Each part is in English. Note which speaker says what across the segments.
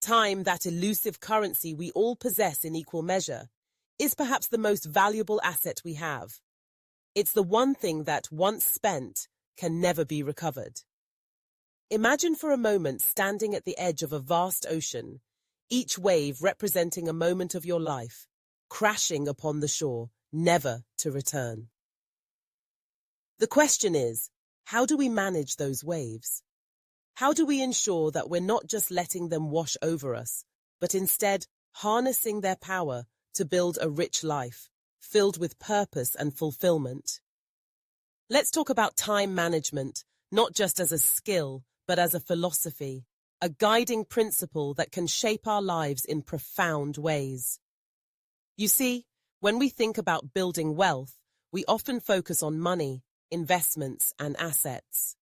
Speaker 1: Time, that elusive currency we all possess in equal measure, is perhaps the most valuable asset we have. It's the one thing that, once spent, can never be recovered. Imagine for a moment standing at the edge of a vast ocean, each wave representing a moment of your life, crashing upon the shore, never to return. The question is, how do we manage those waves? How do we ensure that we're not just letting them wash over us, but instead harnessing their power to build a rich life, filled with purpose and fulfillment? Let's talk about time management, not just as a skill, but as a philosophy, a guiding principle that can shape our lives in profound ways. You see, when we think about building wealth, we often focus on money, investments, and assets.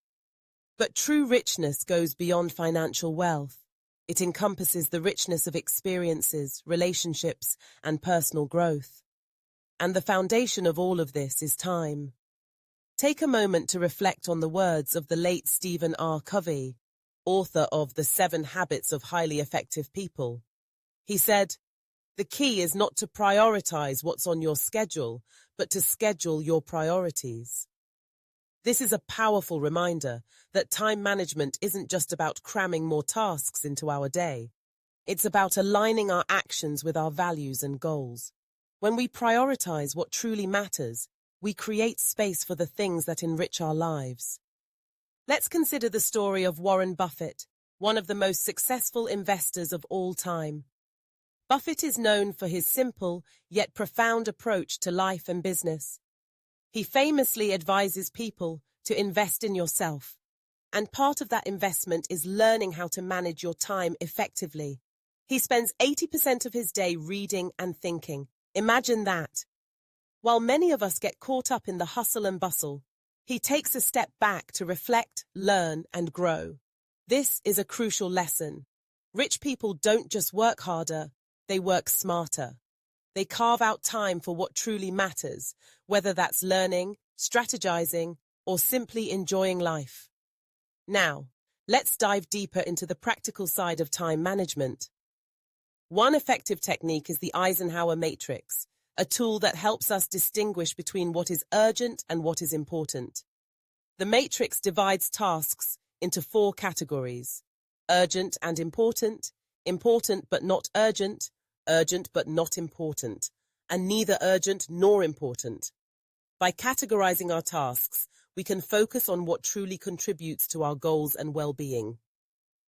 Speaker 1: But true richness goes beyond financial wealth. It encompasses the richness of experiences, relationships, and personal growth. And the foundation of all of this is time. Take a moment to reflect on the words of the late Stephen R. Covey, author of The 7 Habits of Highly Effective People. He said, "The key is not to prioritize what's on your schedule, but to schedule your priorities." This is a powerful reminder that time management isn't just about cramming more tasks into our day. It's about aligning our actions with our values and goals. When we prioritize what truly matters, we create space for the things that enrich our lives. Let's consider the story of Warren Buffett, one of the most successful investors of all time. Buffett is known for his simple yet profound approach to life and business. He famously advises people to invest in yourself, and part of that investment is learning how to manage your time effectively. He spends 80% of his day reading and thinking. Imagine that. While many of us get caught up in the hustle and bustle, he takes a step back to reflect, learn, and grow. This is a crucial lesson. Rich people don't just work harder, they work smarter. They carve out time for what truly matters, whether that's learning, strategizing, or simply enjoying life. Now, let's dive deeper into the practical side of time management. One effective technique is the Eisenhower Matrix, a tool that helps us distinguish between what is urgent and what is important. The matrix divides tasks into 4 categories: urgent and important, important but not urgent, urgent but not important, and neither urgent nor important. By categorizing our tasks, we can focus on what truly contributes to our goals and well-being.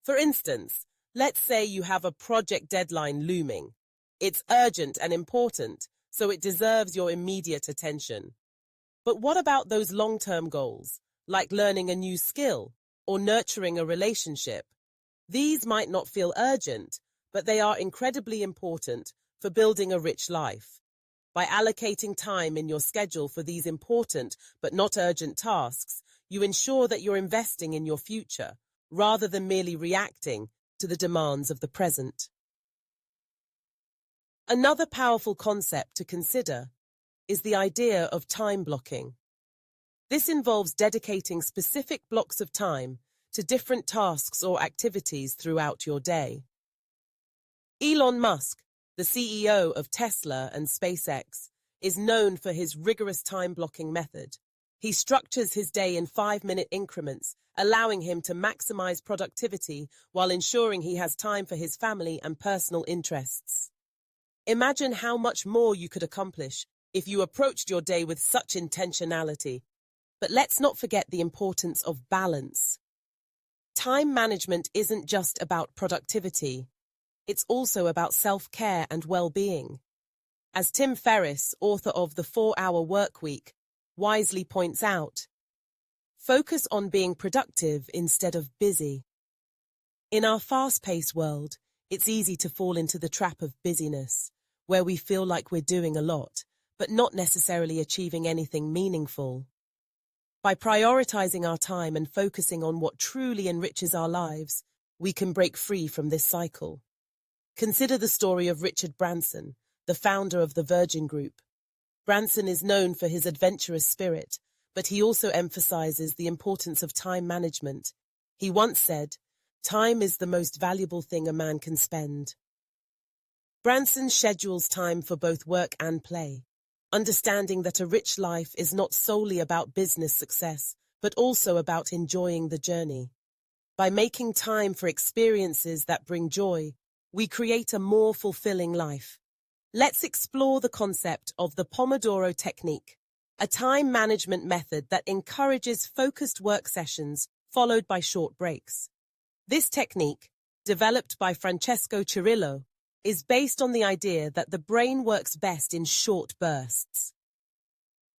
Speaker 1: For instance, let's say you have a project deadline looming. It's urgent and important, so it deserves your immediate attention. But what about those long-term goals, like learning a new skill or nurturing a relationship? These might not feel urgent, but they are incredibly important for building a rich life. By allocating time in your schedule for these important but not urgent tasks, you ensure that you're investing in your future, rather than merely reacting to the demands of the present. Another powerful concept to consider is the idea of time blocking. This involves dedicating specific blocks of time to different tasks or activities throughout your day. Elon Musk, the CEO of Tesla and SpaceX, is known for his rigorous time-blocking method. He structures his day in 5-minute increments, allowing him to maximize productivity while ensuring he has time for his family and personal interests. Imagine how much more you could accomplish if you approached your day with such intentionality. But let's not forget the importance of balance. Time management isn't just about productivity. It's also about self-care and well-being. As Tim Ferriss, author of The 4-Hour Workweek, wisely points out, focus on being productive instead of busy. In our fast-paced world, it's easy to fall into the trap of busyness, where we feel like we're doing a lot, but not necessarily achieving anything meaningful. By prioritizing our time and focusing on what truly enriches our lives, we can break free from this cycle. Consider the story of Richard Branson, the founder of the Virgin Group. Branson is known for his adventurous spirit, but he also emphasizes the importance of time management. He once said, Time is the most valuable thing a man can spend. Branson schedules time for both work and play, understanding that a rich life is not solely about business success, but also about enjoying the journey. By making time for experiences that bring joy, we create a more fulfilling life. Let's explore the concept of the Pomodoro Technique, a time management method that encourages focused work sessions followed by short breaks. This technique, developed by Francesco Cirillo, is based on the idea that the brain works best in short bursts.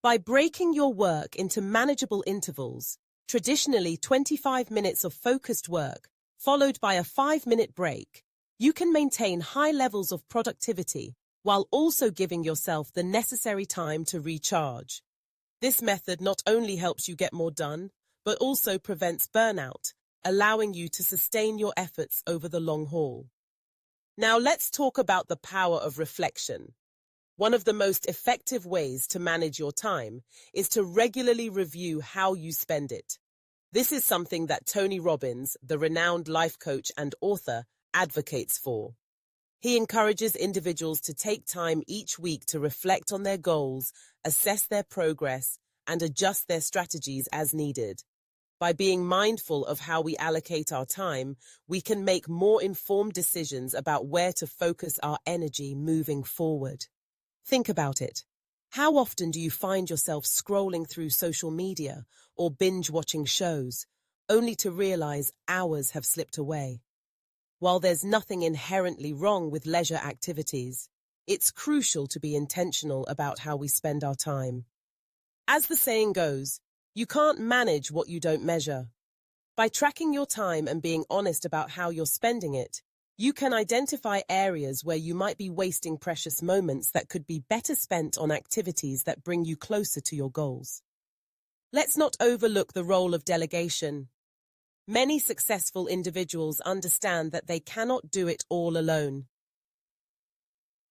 Speaker 1: By breaking your work into manageable intervals, traditionally 25 minutes of focused work, followed by a 5-minute break, you can maintain high levels of productivity while also giving yourself the necessary time to recharge. This method not only helps you get more done, but also prevents burnout, allowing you to sustain your efforts over the long haul. Now let's talk about the power of reflection. One of the most effective ways to manage your time is to regularly review how you spend it. This is something that Tony Robbins, the renowned life coach and author, advocates for. He encourages individuals to take time each week to reflect on their goals, assess their progress, and adjust their strategies as needed. By being mindful of how we allocate our time, we can make more informed decisions about where to focus our energy moving forward. Think about it. How often do you find yourself scrolling through social media or binge-watching shows, only to realize hours have slipped away? While there's nothing inherently wrong with leisure activities, it's crucial to be intentional about how we spend our time. As the saying goes, you can't manage what you don't measure. By tracking your time and being honest about how you're spending it, you can identify areas where you might be wasting precious moments that could be better spent on activities that bring you closer to your goals. Let's not overlook the role of delegation. Many successful individuals understand that they cannot do it all alone.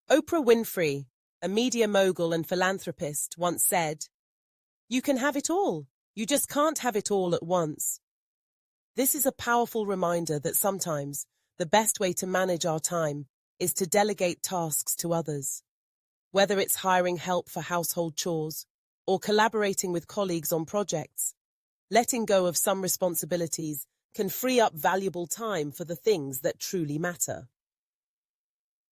Speaker 1: Oprah Winfrey, a media mogul and philanthropist, once said, "You can have it all. You just can't have it all at once." This is a powerful reminder that sometimes the best way to manage our time is to delegate tasks to others. Whether it's hiring help for household chores or collaborating with colleagues on projects, letting go of some responsibilities can free up valuable time for the things that truly matter.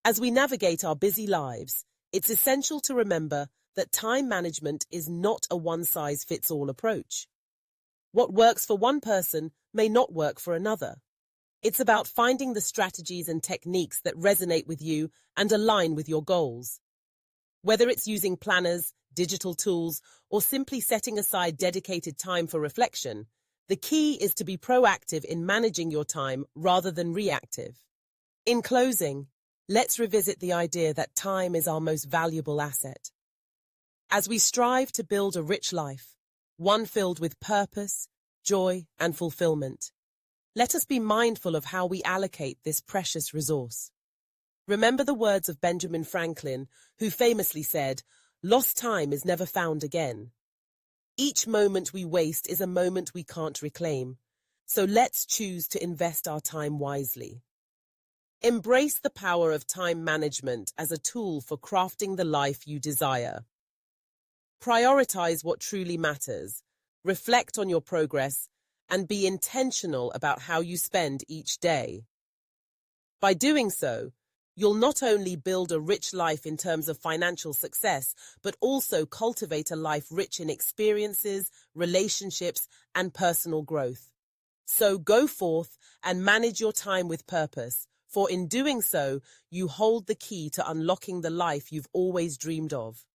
Speaker 1: As we navigate our busy lives, it's essential to remember that time management is not a one-size-fits-all approach. What works for one person may not work for another. It's about finding the strategies and techniques that resonate with you and align with your goals. Whether it's using planners, digital tools, or simply setting aside dedicated time for reflection, the key is to be proactive in managing your time rather than reactive. In closing, let's revisit the idea that time is our most valuable asset. As we strive to build a rich life, one filled with purpose, joy, and fulfillment, let us be mindful of how we allocate this precious resource. Remember the words of Benjamin Franklin, who famously said, "Lost time is never found again." Each moment we waste is a moment we can't reclaim, so let's choose to invest our time wisely. Embrace the power of time management as a tool for crafting the life you desire. Prioritize what truly matters, reflect on your progress, and be intentional about how you spend each day. By doing so, you'll not only build a rich life in terms of financial success, but also cultivate a life rich in experiences, relationships, and personal growth. So go forth and manage your time with purpose, for in doing so, you hold the key to unlocking the life you've always dreamed of.